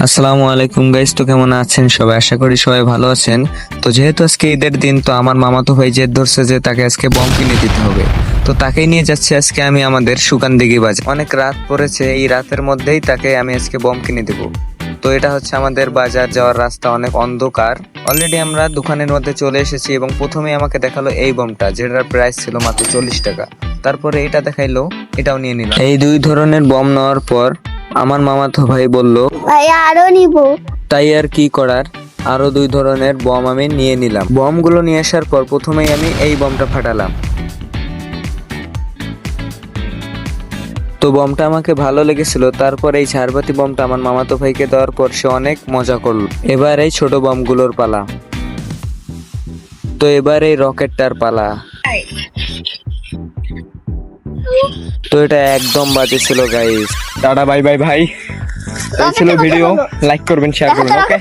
আসসালামু আলাইকুম গাইস, তো কেমন আছেন সবাই? আশা করি সবাই ভালো আছেন। তো যেহেতু আজকে ঈদের দিন, তো আমার মামাতো ভাই জেদ ধরছে যে তাকে আজকে বম কিনে দিতে হবে। তো তাকেই নিয়ে যাচ্ছি আজকে আমি আমাদের সুকানদিঘি বাজার। অনেক রাত পড়েছে, এই রাতের মধ্যেই তাকে আমি আজকে বম কিনে দেবো। তো এটা হচ্ছে আমাদের বাজার যাওয়ার রাস্তা, অনেক অন্ধকার। অলরেডি আমরা দোকানের মধ্যে চলে এসেছি এবং প্রথমেই আমাকে দেখালো এই বমটা, যেটার প্রাইস ছিল মাত্র 40 টাকা। তারপরে এটা দেখাইলো, এটাও নিয়ে নিলাম। এই দুই ধরনের বম নেওয়ার পর আমার মামাতো ভাই বলল, ভাই আরো নিব। তাই আর কি করার, আরো দুই ধরনের বম আমি নিয়ে নিলাম। বমগুলো নিয়ে আসার পর প্রথমেই আমি এই বমটা ফাটালাম। তো বমটা আমাকে ভালো লেগেছিল। তারপর এই ঝাড়বাতি বমটা আমার মামাতো ভাইকে দেওয়ার পর সে অনেক মজা করলো। এবার এই ছোট বমগুলোর পালা। তো এবার এই রকেটটার পালা। তো এটা একদম বাজে ছিল গাইস। টাটা বাই বাই ভাই। এই ছিল ভিডিও, লাইক করবেন, শেয়ার করবেন, ওকে।